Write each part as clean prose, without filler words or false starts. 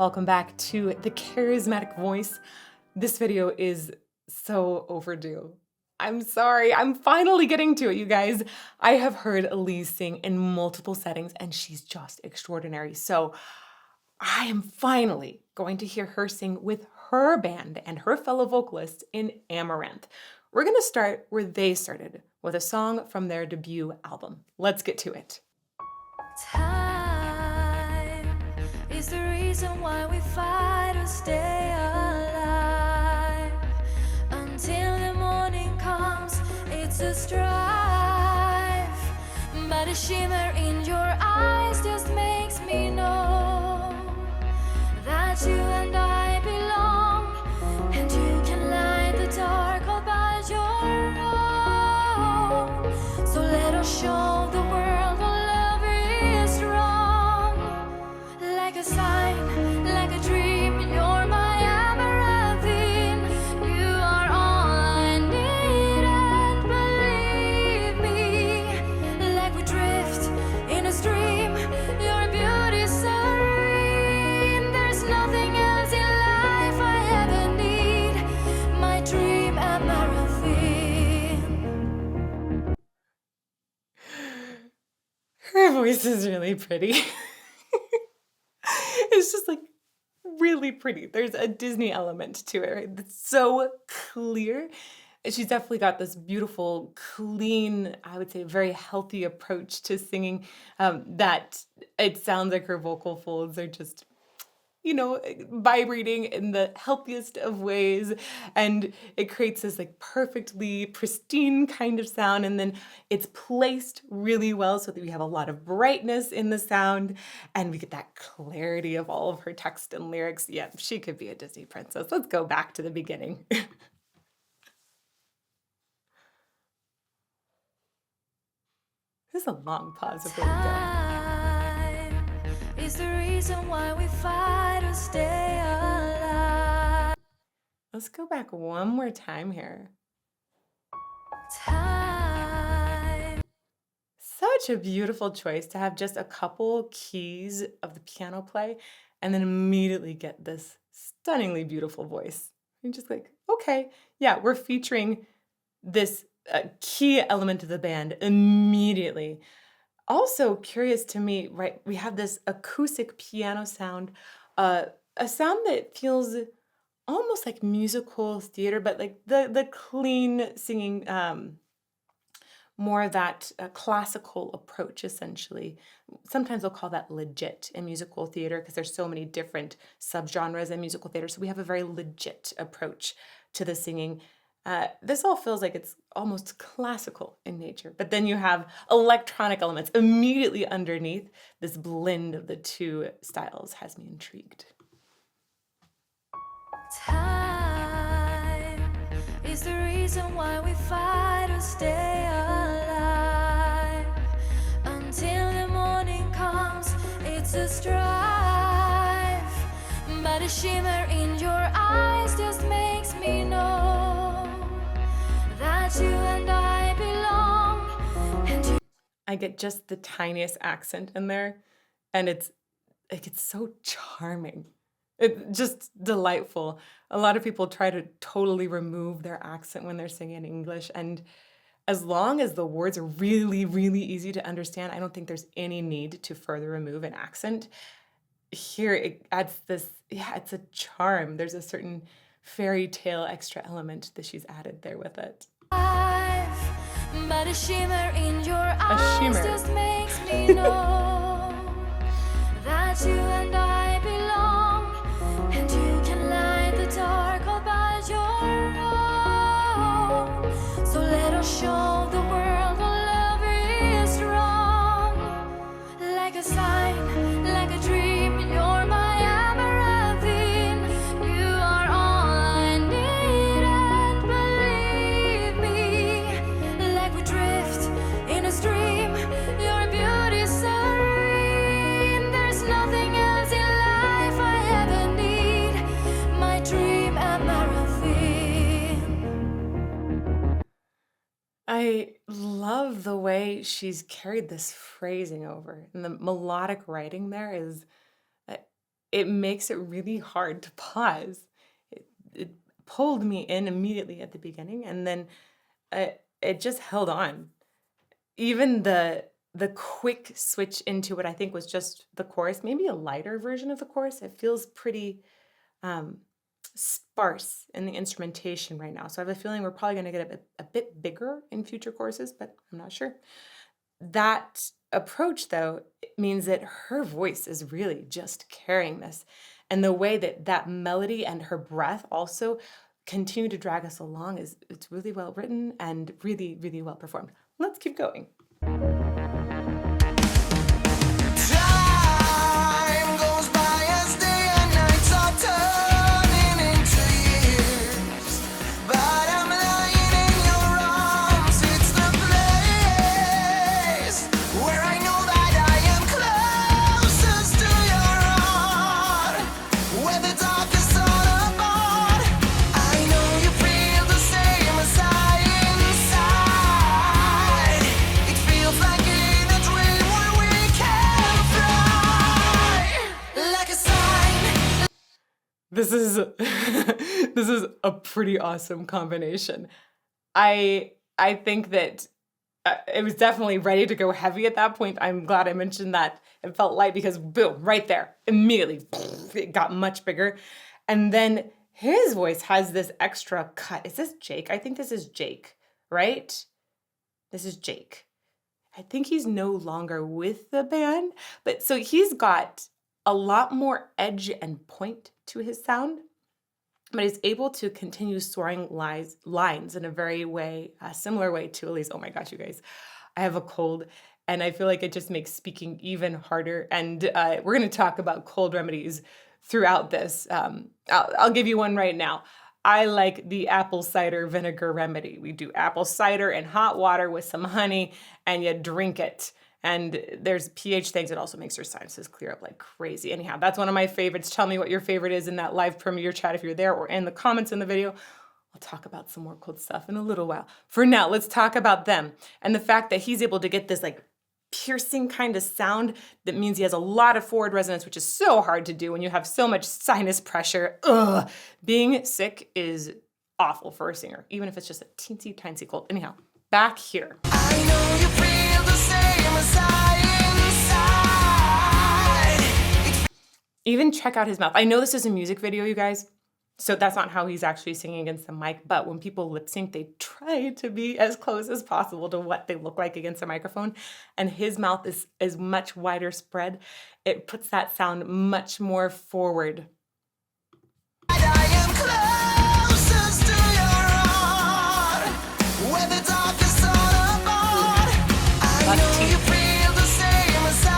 Welcome back to the Charismatic Voice. This video is so overdue. I'm sorry, I'm finally getting to it, you guys. I have heard Elize sing in multiple settings and she's just extraordinary. So I am finally going to hear her sing with her band and her fellow vocalists in Amaranth. We're gonna start where they started, with a song from their debut album. Let's get to it. Time is the reason why we fight to stay alive. Until the morning comes, it's a strife. But a shimmer in your eyes just makes me know that you and I belong, and you can light the dark all by your own. So let us show the world what love is strong. Like a sign, like a dream, you're my Amaranthine. You are all I need, and believe me, like we drift in a stream, your beauty serene. There's nothing else in life I ever need, my dream Amaranthine. Her voice is really pretty. It's just like really pretty. There's a Disney element to it, right? It's so clear. She's definitely got this beautiful, clean, I would say very healthy approach to singing, that it sounds like her vocal folds are just, vibrating in the healthiest of ways. And it creates this like perfectly pristine kind of sound. And then it's placed really well so that we have a lot of brightness in the sound and we get that clarity of all of her text and lyrics. Yeah, she could be a Disney princess. Let's go back to the beginning. This is a long pause before we go. Time is the reason why we fight to stay alive. Let's go back one more time here. Time. Such a beautiful choice to have just a couple keys of the piano play and then immediately get this stunningly beautiful voice. You're just like, okay, yeah, we're featuring this key element of the band immediately. Also curious to me, right? We have this acoustic piano sound, a sound that feels almost like musical theater, but like the clean singing, more of that classical approach, essentially. Sometimes they'll call that legit in musical theater because there's so many different subgenres in musical theater. So we have a very legit approach to the singing. This all feels like it's almost classical in nature, but then you have electronic elements immediately underneath. This blend of the two styles has me intrigued. Time is the reason why we fight to stay alive. Until the morning comes, it's a strife. But a shimmer in your eyes just makes me know that you and I belong, and you. I get just the tiniest accent in there, and it's so charming. It's just delightful. A lot of people try to totally remove their accent when they're singing in English, and as long as the words are really, really easy to understand, I don't think there's any need to further remove an accent. Here, it adds this, yeah, it's a charm. There's a certain fairy tale extra element that she's added there with it. But a shimmer in your eyes shimmer. just makes me know that you and I belong, and you can light the dark all by your own. So let us show the world what love is strong. Like a sign, like a dream, you're my Amaranthine. You are all I need, and believe me, like we drift in a stream, your beauty serene. There's nothing else in life I ever need, my dream Amaranthine. I love the way she's carried this phrasing over, and the melodic writing there is, it makes it really hard to pause. It pulled me in immediately at the beginning, and then it just held on. Even the quick switch into what I think was just the chorus, maybe a lighter version of the chorus, it feels pretty um, sparse in the instrumentation right now. So I have a feeling we're probably going to get a bit bigger in future courses, but I'm not sure. That approach, though, it means that her voice is really just carrying this. And the way that that melody and her breath also continue to drag us along is it's really well written and really, really well performed. Let's keep going. Time goes by as day and nights are turning into years. But I'm lying in your arms, it's the place where I know that I am closest to your heart. Where the darkest all apart, I know you feel the same as I inside. It feels like in a dream where we can fly like a sign. This is this is a pretty awesome combination. I think that it was definitely ready to go heavy at that point. I'm glad I mentioned that. It felt light because boom, right there, immediately it got much bigger. And then his voice has this extra cut. Is this Jake? I think this is Jake, right? This is Jake. I think he's no longer with the band, but so he's got a lot more edge and point to his sound, but he's able to continue soaring lines in a very similar way to Elise. Oh my gosh, you guys, I have a cold, and I feel like it just makes speaking even harder. And we're going to talk about cold remedies throughout this. I'll give you one right now. I like the apple cider vinegar remedy. We do apple cider and hot water with some honey, and you drink it. And there's pH things. It also makes your sinuses clear up like crazy. Anyhow, that's one of my favorites. Tell me what your favorite is in that live premiere chat if you're there, or in the comments in the video. I'll talk about some more cold stuff in a little while. For now, let's talk about them and the fact that he's able to get this like piercing kind of sound that means he has a lot of forward resonance, which is so hard to do when you have so much sinus pressure. Ugh. Being sick is awful for a singer, even if it's just a teensy tiny cold. Anyhow, back here. I know you feel the same as I inside. Even check out his mouth. I know this is a music video, you guys, so that's not how he's actually singing against the mic, but when people lip sync, they try to be as close as possible to what they look like against a microphone, and his mouth is much wider spread. It puts that sound much more forward. I am closest to your heart, where the darkest all apart. I Lots of know you teeth. feel the same as I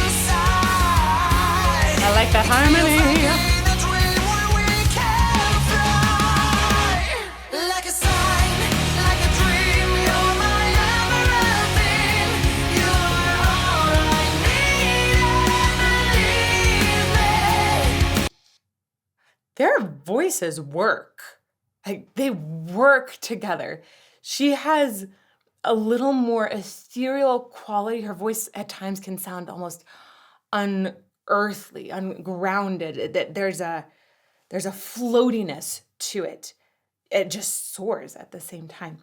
inside. I like that harmony. In a dream where we can fly like a sign, like a dream. You're my Amaranthine. You are all I need, and believe me. Their voices work. Like they work together. She has a little more ethereal quality. Her voice at times can sound almost unearthly, ungrounded. That there's a floatiness to it. It just soars at the same time.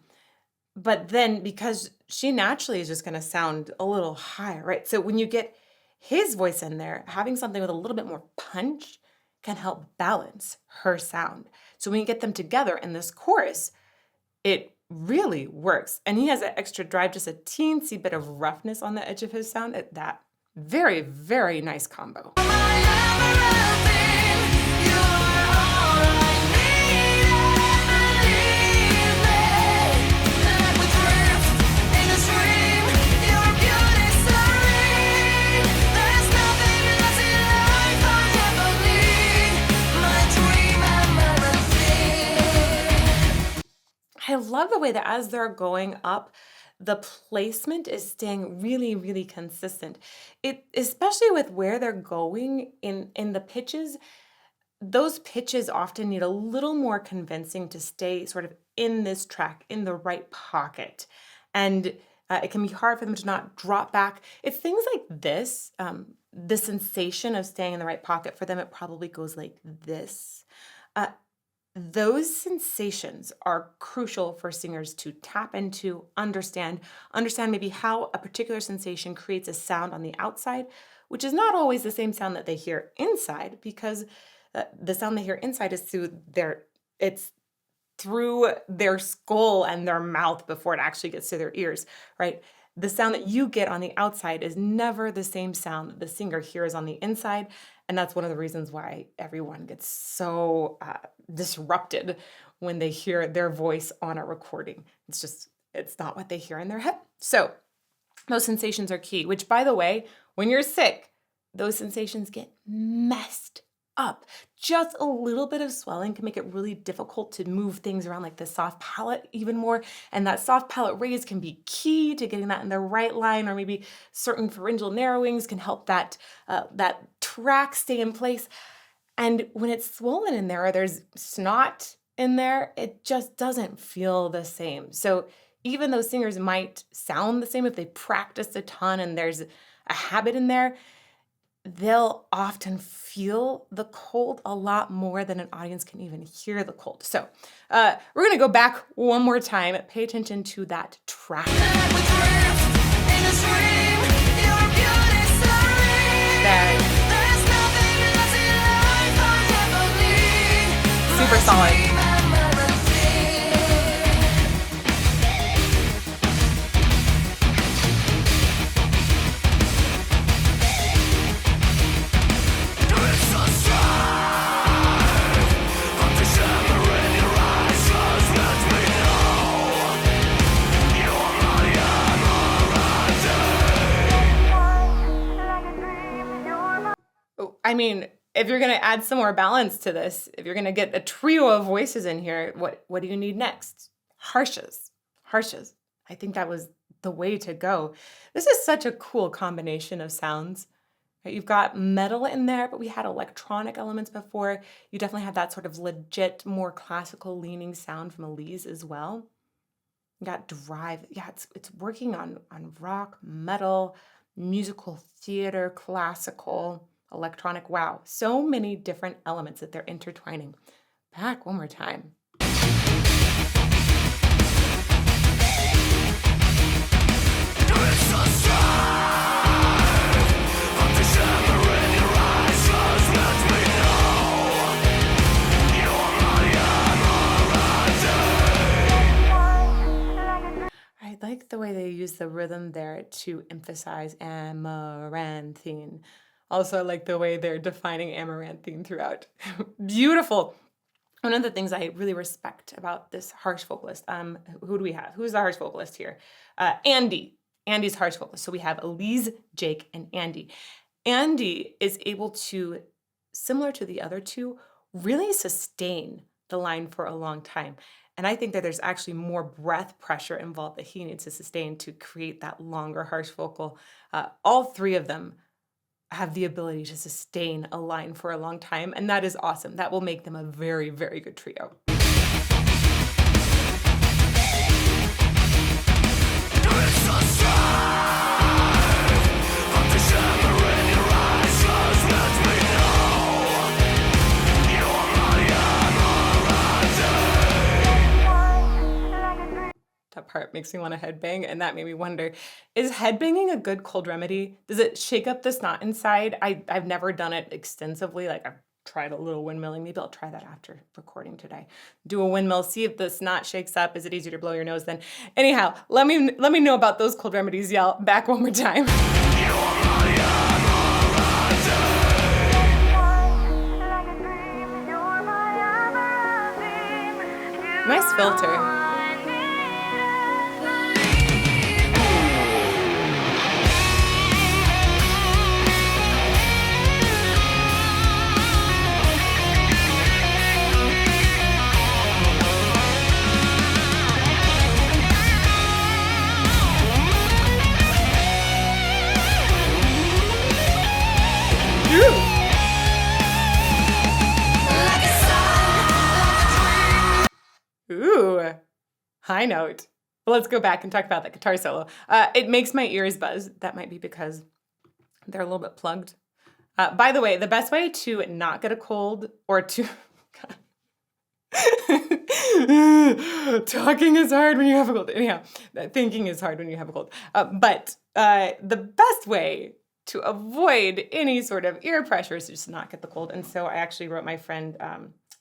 But then because she naturally is just going to sound a little higher, right? So when you get his voice in there, having something with a little bit more punch can help balance her sound. So when you get them together in this chorus, it really works. And he has that extra drive, just a teensy bit of roughness on the edge of his sound. That very, very nice combo. My Amaranthine, you are all I need, and believe me. Like we drift in a stream, your beauty's serene. There's nothing less in life I ever need. My dream Amaranthine. I love the way that as they're going up, the placement is staying really, really consistent. It, especially with where they're going in the pitches, those pitches often need a little more convincing to stay sort of in this track, in the right pocket. And it can be hard for them to not drop back. It's things like this, the sensation of staying in the right pocket for them, it probably goes like this. Uh, those sensations are crucial for singers to tap into, understand maybe how a particular sensation creates a sound on the outside, which is not always the same sound that they hear inside, because the sound they hear inside is it's through their skull and their mouth before it actually gets to their ears, right? The sound that you get on the outside is never the same sound that the singer hears on the inside. And that's one of the reasons why everyone gets so disrupted when they hear their voice on a recording. It's not what they hear in their head. So those sensations are key, which, by the way, when you're sick, those sensations get messed up. Just a little bit of swelling can make it really difficult to move things around, like the soft palate even more. And that soft palate raise can be key to getting that in the right line, or maybe certain pharyngeal narrowings can help that track stay in place. And when it's swollen in there, or there's snot in there, it just doesn't feel the same. So even though singers might sound the same if they practiced a ton and there's a habit in there, they'll often feel the cold a lot more than an audience can even hear the cold. So we're going to go back one more time. Pay attention to that track. There. Super solid. I mean, if you're going to add some more balance to this, if you're going to get a trio of voices in here, what do you need next? Harshes. I think that was the way to go. This is such a cool combination of sounds. Right? You've got metal in there, but we had electronic elements before. You definitely have that sort of legit, more classical leaning sound from Elize as well. You got drive. Yeah, it's working on rock, metal, musical theater, classical, electronic. Wow, so many different elements that they're intertwining. Back one more time. I like the way they use the rhythm there to emphasize Amaranthine. Also, I like the way they're defining Amaranthine throughout. Beautiful. One of the things I really respect about this harsh vocalist, who do we have? Who's the harsh vocalist here? Andy. Andy's harsh vocalist. So we have Elize, Jake, and Andy. Andy is able to, similar to the other two, really sustain the line for a long time. And I think that there's actually more breath pressure involved that he needs to sustain to create that longer harsh vocal. All three of them have the ability to sustain a line for a long time, and that is awesome. That will make them a very, very good trio. That part makes me want to headbang, and that made me wonder, is headbanging a good cold remedy? Does it shake up the snot inside? I've never done it extensively. Like, I've tried a little windmilling. Maybe I'll try that after recording today. Do a windmill, see if the snot shakes up. Is it easier to blow your nose then? Anyhow, let me know about those cold remedies, y'all. Back one more time. Nice filter. Ooh, high note. But let's go back and talk about that guitar solo. It makes my ears buzz. That might be because they're a little bit plugged By the way, the best way to not get a cold or to talking is hard when you have a cold. Anyhow, thinking is hard when you have a cold. But the best way to avoid any sort of ear pressure is to just not get the cold. And so I actually wrote my friend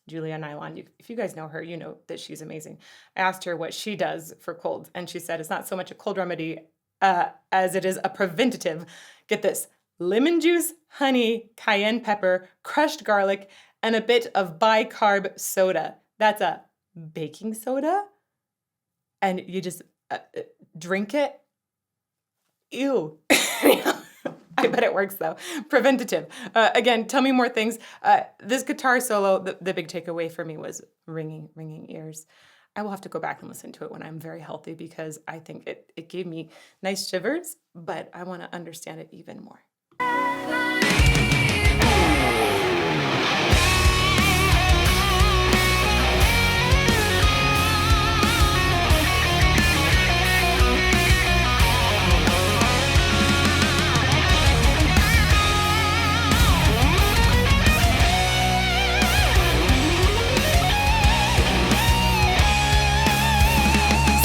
Julia Nylon. If you guys know her, you know that she's amazing. I asked her what she does for colds, and she said it's not so much a cold remedy as it is a preventative. Get this: lemon juice, honey, cayenne pepper, crushed garlic, and a bit of bicarb soda. That's a baking soda. And you just drink it. Ew. I bet it works though. Preventative. Again, tell me more things. This guitar solo, the big takeaway for me was ringing ears. I will have to go back and listen to it when I'm very healthy because I think it gave me nice shivers, but I want to understand it even more.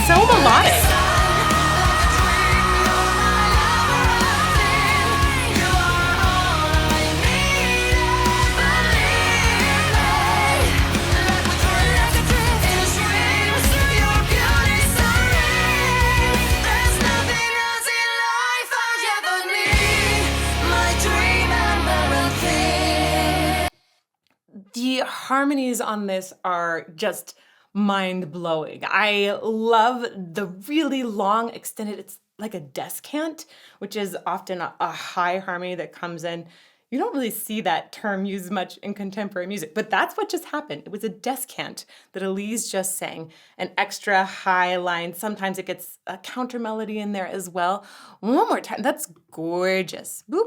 So melodic. The harmonies on this are just mind-blowing. I love the really long extended, it's like a descant, which is often a high harmony that comes in. You don't really see that term used much in contemporary music, but that's what just happened. It was a descant that Elize just sang, an extra high line. Sometimes it gets a counter melody in there as well. One more time, that's gorgeous. Boop.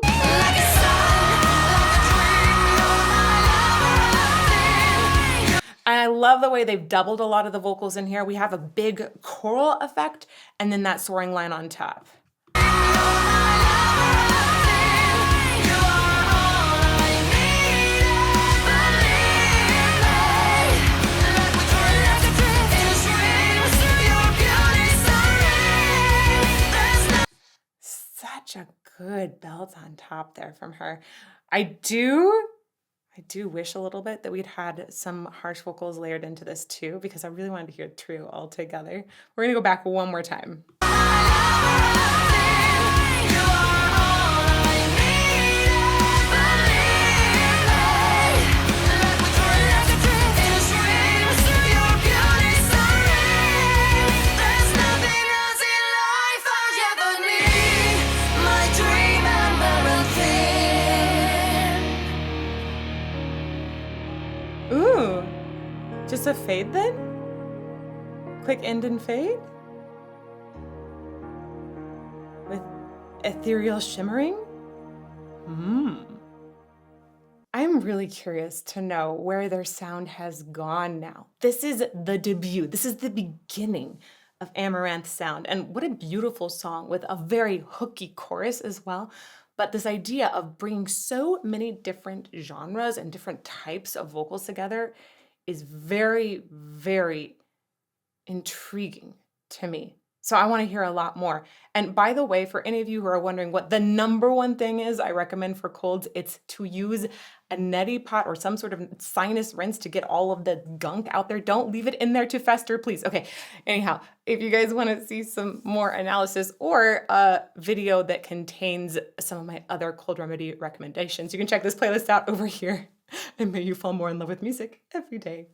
I love the way they've doubled a lot of the vocals in here. We have a big choral effect and then that soaring line on top. Such a good belt on top there from her. I do wish a little bit that we'd had some harsh vocals layered into this too, because I really wanted to hear it trio all together. We're gonna go back one more time. Ooh, just a fade then? Quick end and fade? With ethereal shimmering? I'm really curious to know where their sound has gone now. This is the debut. This is the beginning of Amaranthe sound. And what a beautiful song with a very hooky chorus as well. But this idea of bringing so many different genres and different types of vocals together is very, very intriguing to me. So I want to hear a lot more. And by the way, for any of you who are wondering what the number one thing is I recommend for colds, it's to use a neti pot or some sort of sinus rinse to get all of the gunk out there. Don't leave it in there to fester, please. Okay, anyhow, if you guys want to see some more analysis or a video that contains some of my other cold remedy recommendations, you can check this playlist out over here. And may you fall more in love with music every day.